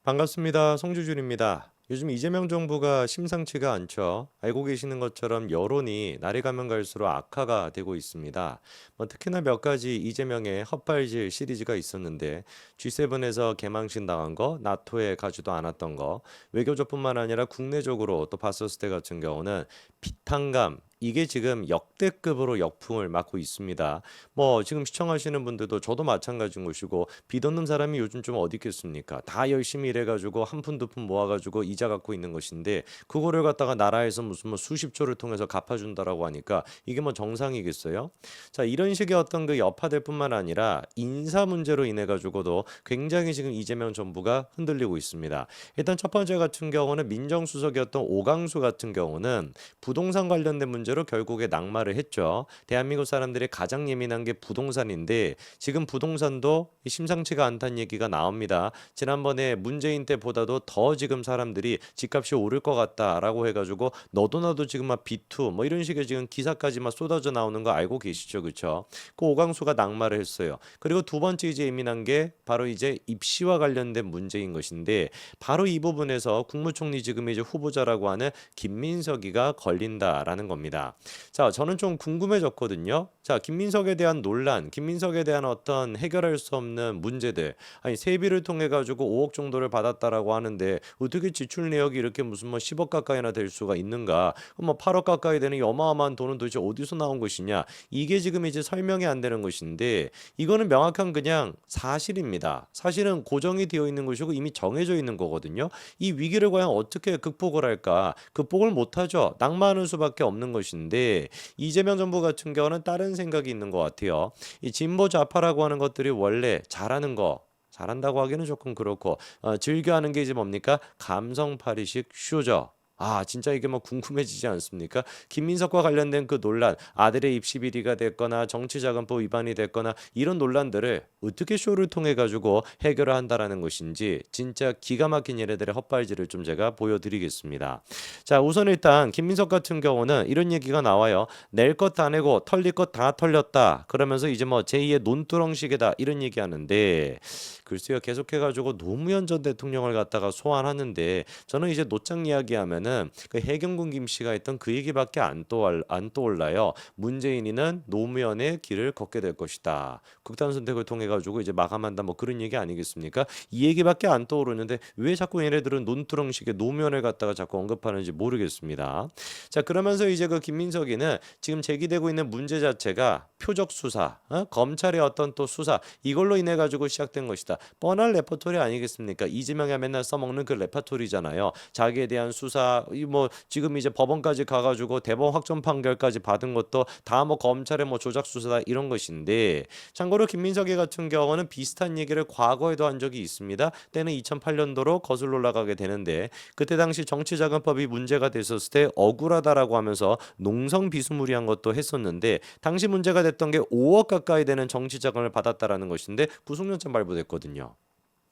반갑습니다. 송주준입니다. 요즘 이재명 정부가 심상치가 않죠. 알고 계시는 것처럼 여론이 날이 가면 갈수록 악화가 되고 있습니다. 특히나 몇 가지 이재명의 헛발질 시리즈가 있었는데 G7에서 개망신 당한 거, 나토에 가지도 않았던 거, 외교적뿐만 아니라 국내적으로 또 봤었을 때 같은 경우는 비탄감 이게 지금 역대급으로 역풍을 맞고 있습니다. 지금 시청하시는 분들도 저도 마찬가지인 것이고 빚 없는 사람이 요즘 좀 어디 있겠습니까? 다 열심히 일해가지고 한 푼 두 푼 모아가지고 이자 갖고 있는 것인데 그거를 갖다가 나라에서 무슨 수십 조를 통해서 갚아준다라고 하니까 이게 정상이겠어요? 자, 이런 식의 어떤 그 여파들뿐만 아니라 인사 문제로 인해 가지고도 굉장히 지금 이재명 정부가 흔들리고 있습니다. 일단 첫 번째 같은 경우는 민정수석이었던 오강수 같은 경우는 부동산 관련된 문제로 결국에 낙마를 했죠. 대한민국 사람들이 가장 예민한 게 부동산인데 지금 부동산도 심상치가 않다는 얘기가 나옵니다. 지난번에 문재인 때보다도 더 지금 사람들이 집값이 오를 것 같다라고 해가지고 너도 나도 지금 막 비투 이런 식의 지금 기사까지 막 쏟아져 나오는 거 알고 계시죠, 그렇죠? 그 오강수가 낙마를 했어요. 그리고 두 번째 이제 예민한 게 바로 이제 입시와 관련된 문제인 것인데 바로 이 부분에서 국무총리 지금 이제 후보자라고 하는 김민석이가 걸린다라는 겁니다. 자, 저는 좀 궁금해졌거든요. 자, 김민석에 대한 논란, 김민석에 대한 어떤 해결할 수 없는 문제들. 아니, 세비를 통해 가지고 5억 정도를 받았다라고 하는데 어떻게 지출 내역이 이렇게 무슨 10억 가까이나 될 수가 있는가? 8억 가까이 되는 이 어마어마한 돈은 도대체 어디서 나온 것이냐? 이게 지금 이제 설명이 안 되는 것인데 이거는 명확한 그냥 사실입니다. 사실은 고정이 되어 있는 것이고 이미 정해져 있는 거거든요. 이 위기를 과연 어떻게 극복을 할까? 극복을 못하죠. 낙마하는 수밖에 없는 것인데 이재명 정부 같은 경우는 다른 생각이 있는 것 같아요. 이 진보 좌파라고 하는 것들이 원래 잘하는 거 잘한다고 하기는 조금 그렇고 즐겨하는 게 이제 뭡니까? 감성팔이식 쇼죠. 아, 진짜 이게 궁금해지지 않습니까? 김민석과 관련된 그 논란, 아들의 입시 비리가 됐거나 정치자금법 위반이 됐거나 이런 논란들을 어떻게 쇼를 통해 가지고 해결을 한다라는 것인지 진짜 기가 막힌 얘네들의 헛발질을 좀 제가 보여드리겠습니다. 자, 우선 일단 김민석 같은 경우는 이런 얘기가 나와요. 낼 것 다 내고 털릴 것 다 털렸다. 그러면서 이제 제2의 논두렁식이다 이런 얘기하는데 글쎄요, 계속해가지고 노무현 전 대통령을 갖다가 소환하는데 저는 이제 노장 이야기하면은 그 해경군 김 씨가 했던 그 얘기밖에 안 떠올라요. 문재인이는 노무현의 길을 걷게 될 것이다. 극단 선택을 통해 가지고 이제 마감한다 그런 얘기 아니겠습니까? 이 얘기밖에 안 떠오르는데 왜 자꾸 얘네들은 논두렁식의 노무현을 갖다가 자꾸 언급하는지 모르겠습니다. 자, 그러면서 이제 그 김민석이는 지금 제기되고 있는 문제 자체가 표적 수사, 검찰의 어떤 또 수사 이걸로 인해 가지고 시작된 것이다. 뻔한 레퍼토리 아니겠습니까? 이재명이 맨날 써먹는 그 레퍼토리잖아요. 자기에 대한 수사, 지금 이제 법원까지 가가지고 대법원 확정 판결까지 받은 것도 다 검찰의 조작 수사다 이런 것인데 참고로 김민석이 같은 경우는 비슷한 얘기를 과거에도 한 적이 있습니다. 때는 2008년도로 거슬러 올라가게 되는데 그때 당시 정치자금법이 문제가 됐었을 때 억울하다라고 하면서 농성 비스무리한 것도 했었는데 당시 문제가 됐던 게 5억 가까이 되는 정치자금을 받았다라는 것인데 구속영장 발부됐거든요.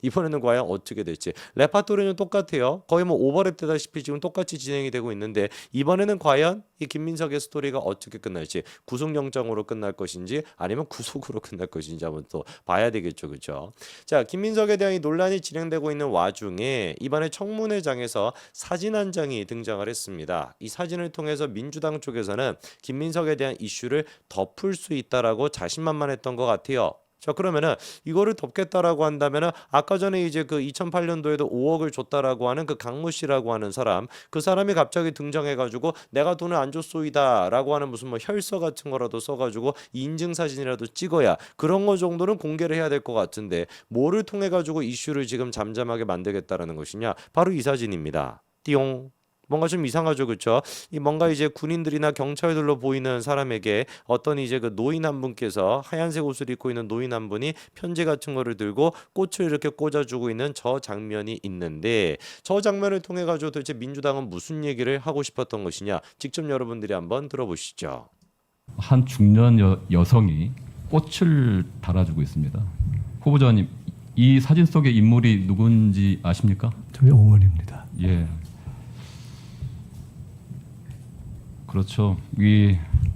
이번에는 과연 어떻게 될지 레파토리는 똑같아요. 거의 오버랩 되다시피 지금 똑같이 진행이 되고 있는데 이번에는 과연 이 김민석의 스토리가 어떻게 끝날지 구속영장으로 끝날 것인지 아니면 구속으로 끝날 것인지 한번 또 봐야 되겠죠, 그렇죠? 자, 김민석에 대한 이 논란이 진행되고 있는 와중에 이번에 청문회장에서 사진 한 장이 등장을 했습니다. 이 사진을 통해서 민주당 쪽에서는 김민석에 대한 이슈를 덮을 수 있다라고 자신만만했던 것 같아요. 자, 그러면은 이거를 덮겠다라고 한다면은 아까 전에 이제 그 2008년도에도 5억을 줬다라고 하는 그 강모 씨라고 하는 사람, 그 사람이 갑자기 등장해가지고 내가 돈을 안 줬소이다라고 하는 무슨 혈서 같은 거라도 써가지고 인증 사진이라도 찍어야 그런 거 정도는 공개를 해야 될 것 같은데 뭐를 통해 가지고 이슈를 지금 잠잠하게 만들겠다라는 것이냐? 바로 이 사진입니다. 띠용. 뭔가 좀 이상하죠, 그렇죠? 이 뭔가 이제 군인들이나 경찰들로 보이는 사람에게 어떤 이제 그 노인 한 분께서 하얀색 옷을 입고 있는 노인 한 분이 편지 같은 거를 들고 꽃을 이렇게 꽂아주고 있는 저 장면이 있는데 저 장면을 통해 가지고 도대체 민주당은 무슨 얘기를 하고 싶었던 것이냐? 직접 여러분들이 한번 들어보시죠. 한 중년 여성이 꽃을 달아주고 있습니다. 후보자님, 이 사진 속의 인물이 누군지 아십니까? 저희 어머니입니다. 예. 그렇죠.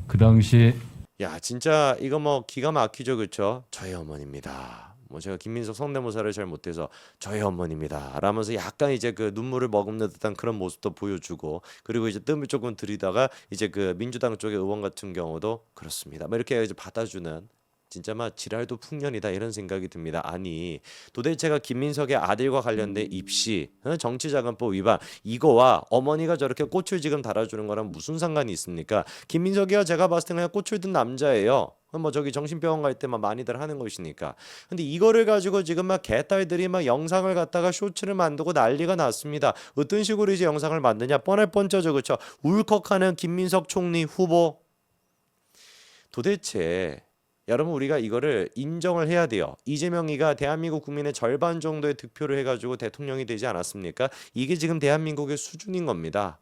그 당시에 야, 진짜 이거 기가 막히죠, 그렇죠? 저희 어머니입니다. 뭐 제가 김민석 성대모사를 잘 못해서 저희 어머니입니다 라면서 약간 이제 그 눈물을 머금는 듯한 그런 모습도 보여주고, 그리고 이제 뜸을 조금 들이다가 이제 그 민주당 쪽의 의원 같은 경우도 그렇습니다 뭐 이렇게 이제 받아주는, 진짜 막 지랄도 풍년이다 이런 생각이 듭니다. 아니 도대체가 김민석의 아들과 관련된 입시, 정치자금법 위반, 이거와 어머니가 저렇게 꽃을 지금 달아주는 거랑 무슨 상관이 있습니까? 김민석이가 제가 봤을 때 그냥 꽃을 든 남자예요. 뭐 저기 정신병원 갈 때만 많이들 하는 것이니까. 근데 이거를 가지고 지금 막 개딸들이 막 영상을 갖다가 쇼츠를 만들고 난리가 났습니다. 어떤 식으로 이제 영상을 만드냐, 뻔할 뻔쩌죠, 그렇죠? 울컥하는 김민석 총리 후보. 도대체 여러분 우리가 이거를 인정을 해야 돼요. 이재명이가 대한민국 국민의 절반 정도의 득표를 해가지고 대통령이 되지 않았습니까? 이게 지금 대한민국의 수준인 겁니다.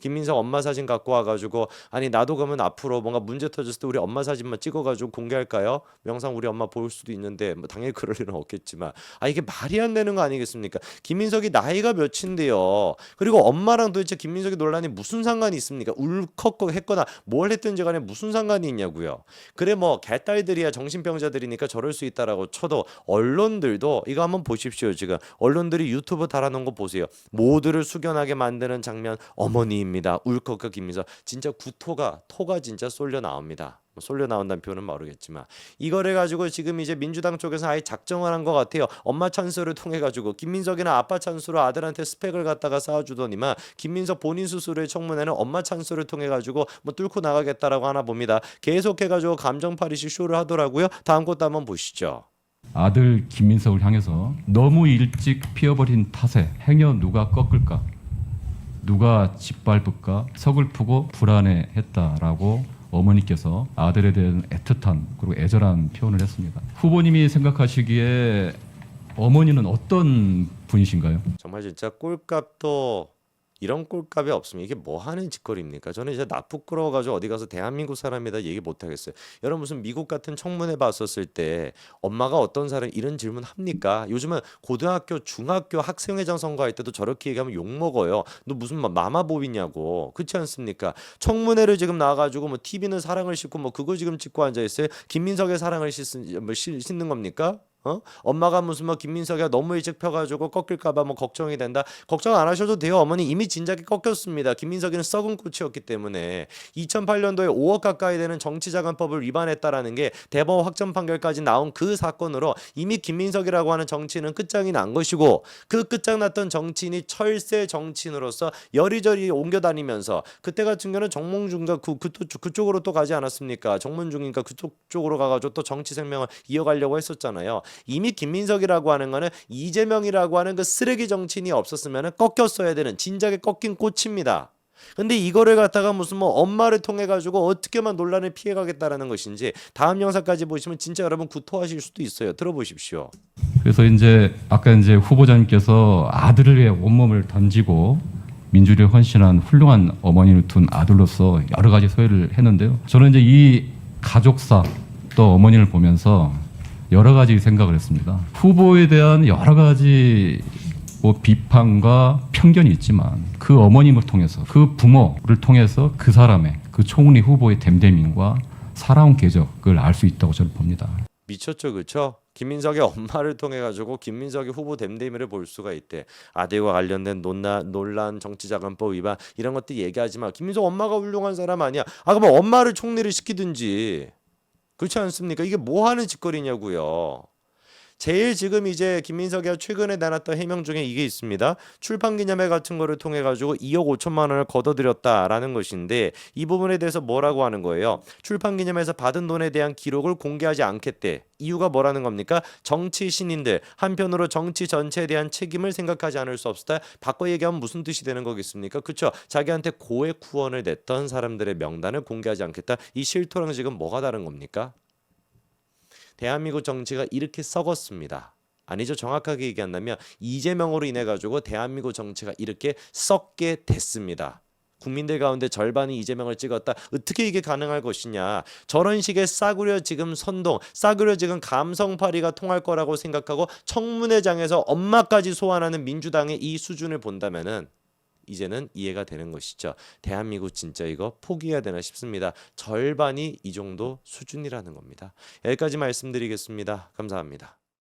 김민석 엄마 사진 갖고 와가지고, 아니 나도 그러면 앞으로 뭔가 문제 터졌을 때 우리 엄마 사진만 찍어가지고 공개할까요? 영상 우리 엄마 볼 수도 있는데 뭐 당연히 그럴 일은 없겠지만, 이게 말이 안 되는 거 아니겠습니까? 김민석이 나이가 몇인데요. 그리고 엄마랑 도대체 김민석이 논란이 무슨 상관이 있습니까? 울컥했거나 뭘 했든지 간에 무슨 상관이 있냐고요. 그래 뭐 개딸들이야 정신병자들이니까 저럴 수 있다라고 쳐도 언론들도 이거 한번 보십시오. 지금 언론들이 유튜브 달아놓은 거 보세요. 모두를 숙연하게 만드는 장면, 어머니입니다. 울컥한 김민석. 진짜 토가 진짜 쏠려 나옵니다. 쏠려 나온다는 표현은 모르겠지만, 이거를 가지고 지금 이제 민주당 쪽에서 아예 작정을 한 것 같아요. 엄마 찬스를 통해 가지고 김민석이나 아빠 찬스로 아들한테 스펙을 갖다가 쌓아주더니만, 김민석 본인 스스로의 청문회는 엄마 찬스를 통해 가지고 뭐 뚫고 나가겠다라고 하나 봅니다. 계속해가지고 감정파리식 쇼를 하더라고요. 다음 것도 한번 보시죠. 아들 김민석을 향해서 너무 일찍 피어버린 탓에 행여 누가 꺾을까, 누가 짓밟을까 서글프고 불안해했다라고 어머니께서 아들에 대한 애틋한 그리고 애절한 표현을 했습니다. 후보님이 생각하시기에 어머니는 어떤 분이신가요? 정말 진짜 꼴값도 이런 꼴값이 없으면 이게 뭐 하는 짓거리입니까? 저는 이제 나 부끄러워가지고 어디 가서 대한민국 사람이다 얘기 못 하겠어요. 여러분 무슨 미국 같은 청문회 봤었을 때 엄마가 어떤 사람 이런 질문 합니까? 요즘은 고등학교, 중학교 학생회장 선거할 때도 저렇게 얘기하면 욕 먹어요. 너 무슨 마마보이냐고, 그렇지 않습니까? 청문회를 지금 나와가지고 뭐 TV는 사랑을 싣고 뭐 그거 지금 찍고 앉아 있어요. 김민석의 사랑을 싣는 겁니까? 엄마가 무슨 뭐 김민석이가 너무 일찍 펴가지고 꺾일까봐 뭐 걱정이 된다. 걱정 안 하셔도 돼요. 어머니 이미 진작에 꺾였습니다. 김민석이는 썩은 꽃이었기 때문에. 2008년도에 5억 가까이 되는 정치자금법을 위반했다라는 게 대법원 확정 판결까지 나온 그 사건으로 이미 김민석이라고 하는 정치인은 끝장이 난 것이고, 그 끝장났던 정치인이 철새 정치인으로서 여리저리 옮겨다니면서, 그때 같은 경우는 정몽준과 그쪽으로 또 가지 않았습니까? 정몽준인가 그쪽으로 가가지고 또 정치 생명을 이어가려고 했었잖아요. 이미 김민석이라고 하는 거는 이재명이라고 하는 그 쓰레기 정치인이 없었으면 꺾였어야 되는 진작에 꺾인 꽃입니다. 근데 이거를 갖다가 무슨 뭐 엄마를 통해 가지고 어떻게만 논란을 피해가겠다라는 것인지, 다음 영상까지 보시면 진짜 여러분 구토하실 수도 있어요. 들어보십시오. 그래서 이제 아까 이제 후보자님께서 아들을 위해 온몸을 던지고 민주를 헌신한 훌륭한 어머니를 둔 아들로서 여러 가지 소회를 했는데요. 저는 이제 이 가족사 또 어머니를 보면서 여러 가지 생각을 했습니다. 후보에 대한 여러 가지 뭐 비판과 편견이 있지만 그 어머님을 통해서, 그 부모를 통해서 그 사람의, 그 총리 후보의 됨됨임과 살아온 궤적을 알 수 있다고 저는 봅니다. 미쳤죠, 그렇죠? 김민석의 엄마를 통해 가지고 김민석이 후보 됨됨이를 볼 수가 있대. 아들과 관련된 논란, 정치자금법 위반 이런 것들 얘기하지 마. 김민석 엄마가 훌륭한 사람 아니야. 그럼 엄마를 총리를 시키든지. 그렇지 않습니까? 이게 뭐 하는 짓거리냐고요. 제일 지금 이제 김민석이가 최근에 내놨던 해명 중에 이게 있습니다. 출판 기념회 같은 거를 통해 가지고 2억 5천만 원을 걷어들였다라는 것인데, 이 부분에 대해서 뭐라고 하는 거예요? 출판 기념회에서 받은 돈에 대한 기록을 공개하지 않겠대. 이유가 뭐라는 겁니까? 정치 신인들, 한편으로 정치 전체에 대한 책임을 생각하지 않을 수 없다. 바꿔 얘기하면 무슨 뜻이 되는 거겠습니까? 그렇죠? 자기한테 고액 후원을 냈던 사람들의 명단을 공개하지 않겠다. 이 실토랑 지금 뭐가 다른 겁니까? 대한민국 정치가 이렇게 썩었습니다. 아니죠. 정확하게 얘기한다면 이재명으로 인해 가지고 대한민국 정치가 이렇게 썩게 됐습니다. 국민들 가운데 절반이 이재명을 찍었다. 어떻게 이게 가능할 것이냐. 저런 식의 싸구려 지금 선동, 싸구려 지금 감성파리가 통할 거라고 생각하고 청문회장에서 엄마까지 소환하는 민주당의 이 수준을 본다면은 이제는 이해가 되는 것이죠. 대한민국 진짜 이거 포기해야 되나 싶습니다. 절반이 이 정도 수준이라는 겁니다. 여기까지 말씀드리겠습니다. 감사합니다.